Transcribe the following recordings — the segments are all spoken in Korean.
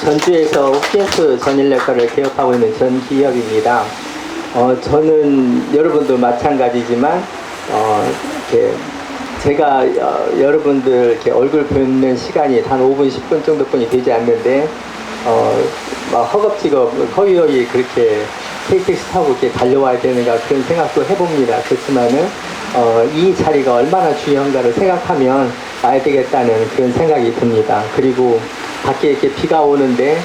전주에서 흡진수 전인력과를 개업하고 있는 전기혁입니다. 저는 여러분도 마찬가지지만 이렇게 제가 여러분들 이렇게 얼굴 뵙는 시간이 단 5분, 10분 정도뿐이 되지 않는데 막 허겁지겁 허위허위 그렇게 KTX 타고 이렇게 달려와야 되는가 그런 생각도 해봅니다. 그렇지만은 이 자리가 얼마나 중요한가를 생각하면 와야 되겠다는 그런 생각이 듭니다. 그리고 밖에 이렇게 비가 오는데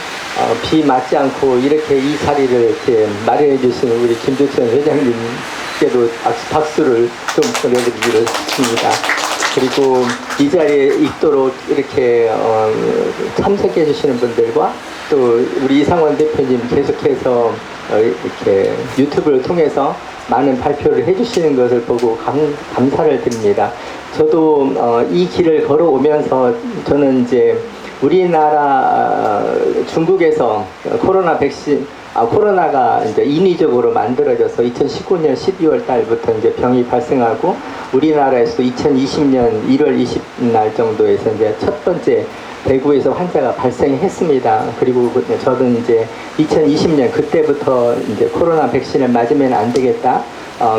비 맞지 않고 이렇게 이 자리를 이렇게 마련해 주시는 우리 김두천 회장님께도 박수를 좀 보내드리기로 싶습니다. 그리고 이 자리에 있도록 이렇게 참석해 주시는 분들과 또 우리 이상원 대표님 계속해서 이렇게 유튜브를 통해서 많은 발표를 해주시는 것을 보고 감사를 드립니다. 저도 이 길을 걸어오면서 저는 이제 우리나라 중국에서 코로나가 이제 인위적으로 만들어져서 2019년 12월 달부터 이제 병이 발생하고 우리나라에서도 2020년 1월 20날 정도에서 이제 첫 번째 대구에서 환자가 발생했습니다. 그리고 저는 이제 2020년 그때부터 이제 코로나 백신을 맞으면 안 되겠다.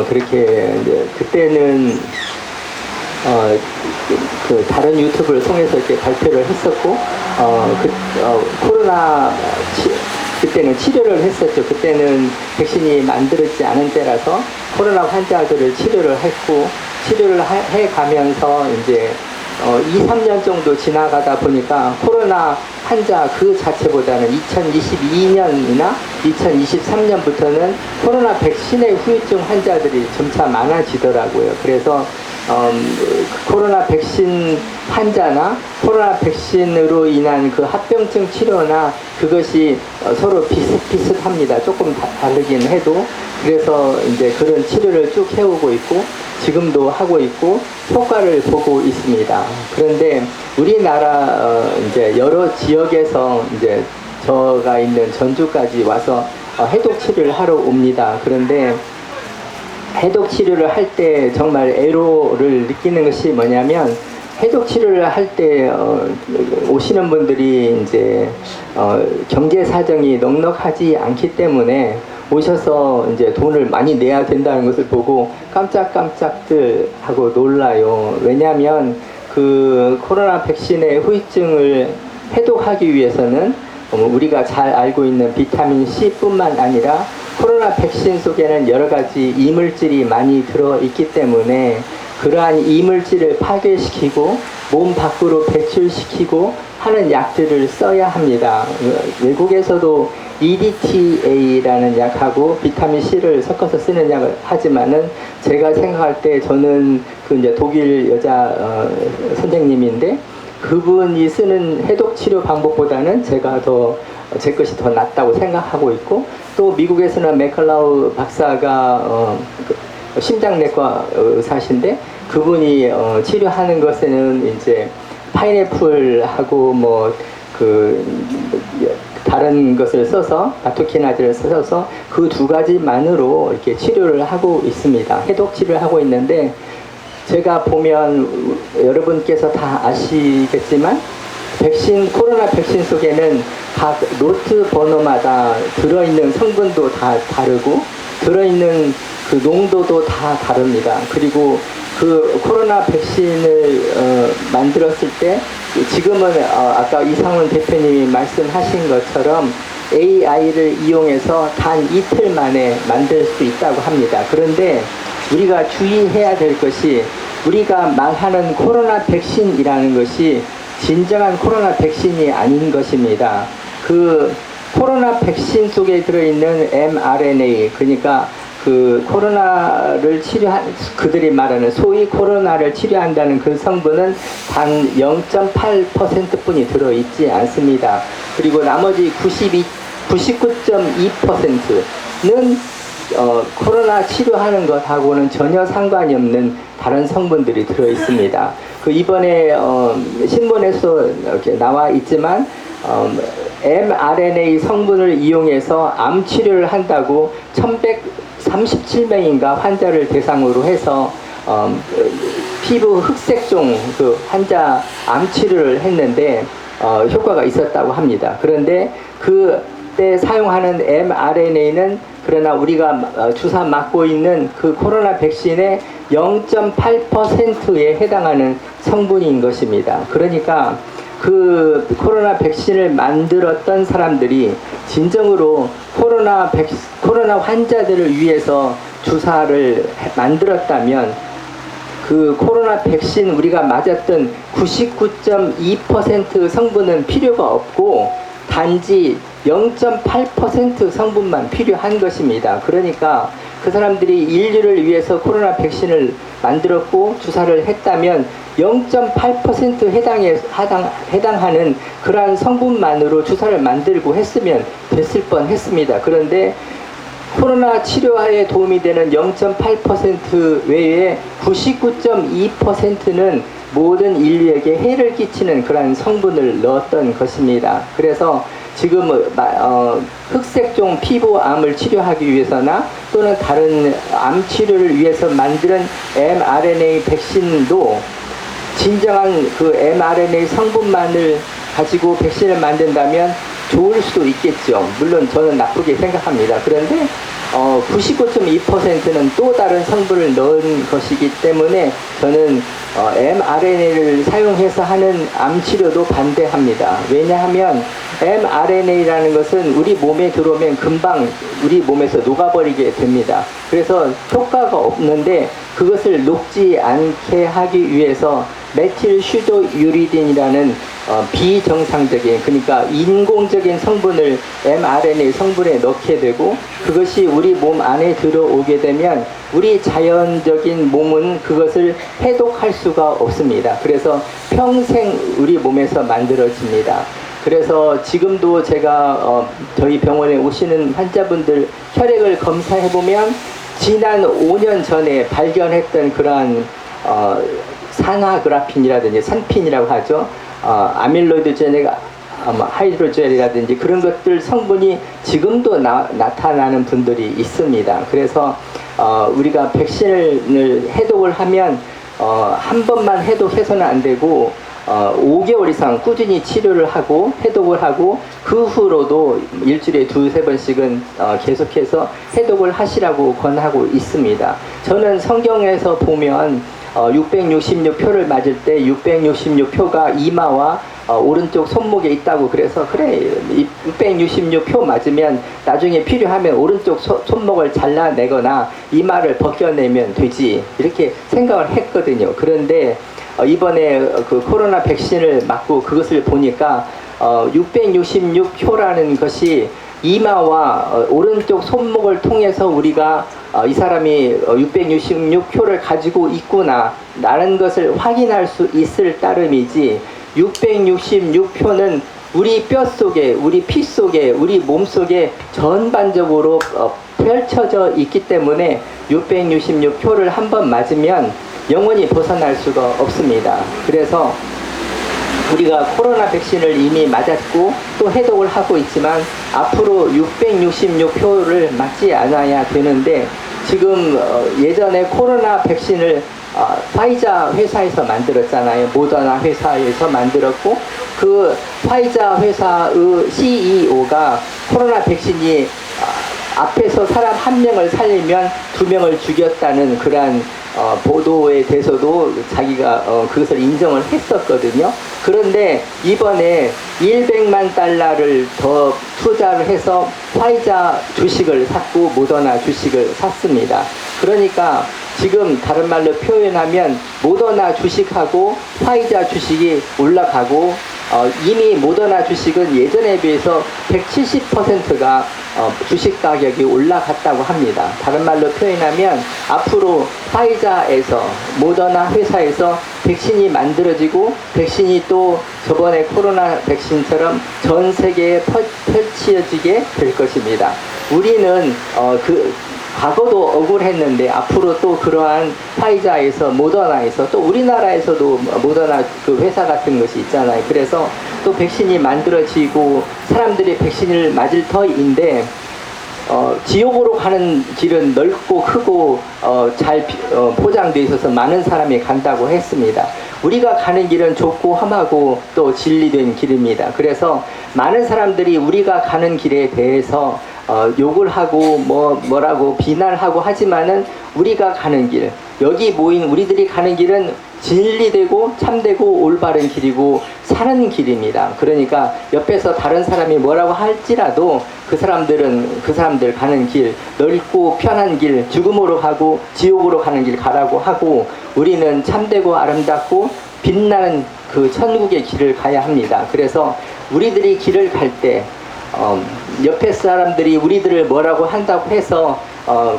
그렇게 이제 그때는 그 다른 유튜브를 통해서 이렇게 발표를 했었고, 그때는 치료를 했었죠. 그때는 백신이 만들어지지 않은 때라서 코로나 환자들을 치료를 했고, 치료를 해 가면서 이제 2, 3년 정도 지나가다 보니까 코로나 환자 그 자체보다는 2022년이나 2023년부터는 코로나 백신의 후유증 환자들이 점차 많아지더라고요. 그래서 코로나 백신 환자나 코로나 백신으로 인한 그 합병증 치료나 그것이 서로 비슷비슷합니다. 조금 다르긴 해도. 그래서 이제 그런 치료를 쭉 해오고 있고 지금도 하고 있고 효과를 보고 있습니다. 그런데 우리나라 이제 여러 지역에서 이제 저가 있는 전주까지 와서 해독 치료를 하러 옵니다. 그런데 해독 치료를 할 때 정말 애로를 느끼는 것이 뭐냐면 해독 치료를 할 때 오시는 분들이 이제 경제 사정이 넉넉하지 않기 때문에 오셔서 이제 돈을 많이 내야 된다는 것을 보고 깜짝깜짝들 하고 놀라요. 왜냐하면 그 코로나 백신의 후유증을 해독하기 위해서는 우리가 잘 알고 있는 비타민 C뿐만 아니라 코로나 백신 속에는 여러 가지 이물질이 많이 들어있기 때문에 그러한 이물질을 파괴시키고 몸 밖으로 배출시키고 하는 약들을 써야 합니다. 외국에서도 EDTA라는 약하고 비타민 C를 섞어서 쓰는 약을 하지만은 제가 생각할 때 저는 그 이제 독일 여자 선생님인데 그분이 쓰는 해독 치료 방법보다는 제 것이 더 낫다고 생각하고 있고 또 미국에서는 맥컬라우 박사가 심장내과 의사신데 그분이 치료하는 것에는 이제 파인애플하고 뭐 다른 것을 써서 바토키나즈를 써서 그 두 가지만으로 이렇게 치료를 하고 있습니다. 해독 치료를 하고 있는데 제가 보면 여러분께서 다 아시겠지만 코로나 백신 속에는 각 로트 번호마다 들어있는 성분도 다 다르고 들어있는 그 농도도 다 다릅니다. 그리고 그 코로나 백신을 만들었을 때 지금은 아까 이상원 대표님이 말씀하신 것처럼 AI를 이용해서 단 이틀 만에 만들 수 있다고 합니다. 그런데 우리가 주의해야 될 것이 우리가 말하는 코로나 백신이라는 것이 진정한 코로나 백신이 아닌 것입니다. 그 코로나 백신 속에 들어있는 mRNA 그러니까 그 코로나를 그들이 말하는 소위 코로나를 치료한다는 그 성분은 단 0.8% 뿐이 들어있지 않습니다. 그리고 나머지 99.2%는 코로나 치료하는 것하고는 전혀 상관이 없는 다른 성분들이 들어있습니다. 그 이번에 신문에서 이렇게 나와 있지만 mRNA 성분을 이용해서 암 치료를 한다고 1137명인가 환자를 대상으로 해서 피부 흑색종 그 환자 암 치료를 했는데 효과가 있었다고 합니다. 그런데 그때 사용하는 mRNA는 그러나 우리가 주사 맞고 있는 그 코로나 백신의 0.8%에 해당하는 성분인 것입니다. 그러니까 그 코로나 백신을 만들었던 사람들이 진정으로 코로나 환자들을 위해서 주사를 만들었다면 그 코로나 백신 우리가 맞았던 99.2% 성분은 필요가 없고 단지 0.8% 성분만 필요한 것입니다. 그러니까 그 사람들이 인류를 위해서 코로나 백신을 만들었고 주사를 했다면 0.8% 해당하는 그러한 성분만으로 주사를 만들고 했으면 됐을 뻔했습니다. 그런데 코로나 치료에 도움이 되는 0.8% 외에 99.2%는 모든 인류에게 해를 끼치는 그러한 성분을 넣었던 것입니다. 그래서 지금 흑색종 피부암을 치료하기 위해서나 또는 다른 암 치료를 위해서 만드는 mRNA 백신도 진정한 그 mRNA 성분만을 가지고 백신을 만든다면 좋을 수도 있겠죠. 물론 저는 나쁘게 생각합니다. 그런데 99.2%는 또 다른 성분을 넣은 것이기 때문에 저는 mRNA를 사용해서 하는 암 치료도 반대합니다. 왜냐하면 mRNA라는 것은 우리 몸에 들어오면 금방 우리 몸에서 녹아버리게 됩니다. 그래서 효과가 없는데 그것을 녹지 않게 하기 위해서 메틸 슈도유리딘이라는 비정상적인, 그러니까 인공적인 성분을 mRNA 성분에 넣게 되고 그것이 우리 몸 안에 들어오게 되면 우리 자연적인 몸은 그것을 해독할 수가 없습니다. 그래서 평생 우리 몸에서 만들어집니다. 그래서 지금도 제가 저희 병원에 오시는 환자분들 혈액을 검사해보면 지난 5년 전에 발견했던 그러한 산화그라핀이라든지 산핀이라고 하죠. 아밀로이드제닉 하이드로젤이라든지 그런 것들 성분이 지금도 나타나는 분들이 있습니다. 그래서 우리가 백신을 해독을 하면 한 번만 해독해서는 안 되고 5개월 이상 꾸준히 치료를 하고 해독을 하고 그 후로도 일주일에 2-3번씩은 계속해서 해독을 하시라고 권하고 있습니다. 저는 성경에서 보면 666표를 맞을 때 666표가 이마와 오른쪽 손목에 있다고 그래서 그래 666표 맞으면 나중에 필요하면 오른쪽 손목을 잘라내거나 이마를 벗겨내면 되지 이렇게 생각을 했거든요. 그런데 이번에 그 코로나 백신을 맞고 그것을 보니까 666표라는 것이 이마와 오른쪽 손목을 통해서 우리가 이 사람이 666표를 가지고 있구나 라는 것을 확인할 수 있을 따름이지 666표는 우리 뼈 속에, 우리 피 속에, 우리 몸 속에 전반적으로 펼쳐져 있기 때문에 666표를 한 번 맞으면 영원히 벗어날 수가 없습니다. 그래서 우리가 코로나 백신을 이미 맞았고 또 해독을 하고 있지만 앞으로 666표를 맞지 않아야 되는데 지금 예전에 코로나 백신을 파이자 회사에서 만들었잖아요. 모더나 회사에서 만들었고 그 파이자 회사의 CEO가 코로나 백신이 앞에서 사람 한 명을 살리면 2명을 죽였다는 그러한 보도에 대해서도 자기가 그것을 인정을 했었거든요. 그런데 이번에 100만 달러를 더 투자를 해서 파이자 주식을 샀고 모더나 주식을 샀습니다. 그러니까 지금 다른 말로 표현하면 모더나 주식하고 파이자 주식이 올라가고 이미 모더나 주식은 예전에 비해서 170%가 주식 가격이 올라갔다고 합니다. 다른 말로 표현하면 앞으로 파이자에서 모더나 회사에서 백신이 만들어지고 백신이 또 저번에 코로나 백신처럼 전 세계에 펼쳐지게 될 것입니다. 우리는 과거도 억울했는데 앞으로 또 그러한 파이자에서 모더나에서 또 우리나라에서도 모더나 그 회사 같은 것이 있잖아요. 그래서 또 백신이 만들어지고 사람들이 백신을 맞을 터인데 지옥으로 가는 길은 넓고 크고 잘 포장되어 있어서 많은 사람이 간다고 했습니다. 우리가 가는 길은 좁고 험하고 또 진리된 길입니다. 그래서 많은 사람들이 우리가 가는 길에 대해서 욕을 하고 뭐라고 비난하고 하지만은 우리가 가는 길, 여기 모인 우리들이 가는 길은 진리되고 참되고 올바른 길이고 사는 길입니다. 그러니까 옆에서 다른 사람이 뭐라고 할지라도 그 사람들 가는 길, 넓고 편한 길, 죽음으로 가고 지옥으로 가는 길 가라고 하고, 우리는 참되고 아름답고 빛나는 그 천국의 길을 가야 합니다. 그래서 우리들이 길을 갈 때 옆에 사람들이 우리들을 뭐라고 한다고 해서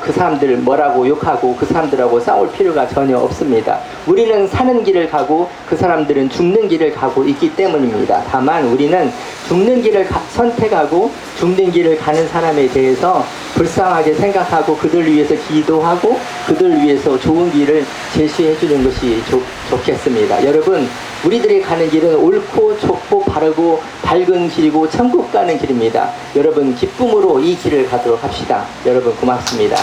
그 사람들 뭐라고 욕하고 그 사람들하고 싸울 필요가 전혀 없습니다. 우리는 사는 길을 가고 그 사람들은 죽는 길을 가고 있기 때문입니다. 다만 우리는 죽는 길을 선택하고 죽는 길을 가는 사람에 대해서 불쌍하게 생각하고 그들 위해서 기도하고 그들 위해서 좋은 길을 제시해 주는 것이 좋겠습니다. 여러분, 우리들이 가는 길은 옳고 좋고 바르고 밝은 길이고 천국 가는 길입니다. 여러분, 기쁨으로 이 길을 가도록 합시다. 여러분, 고맙습니다.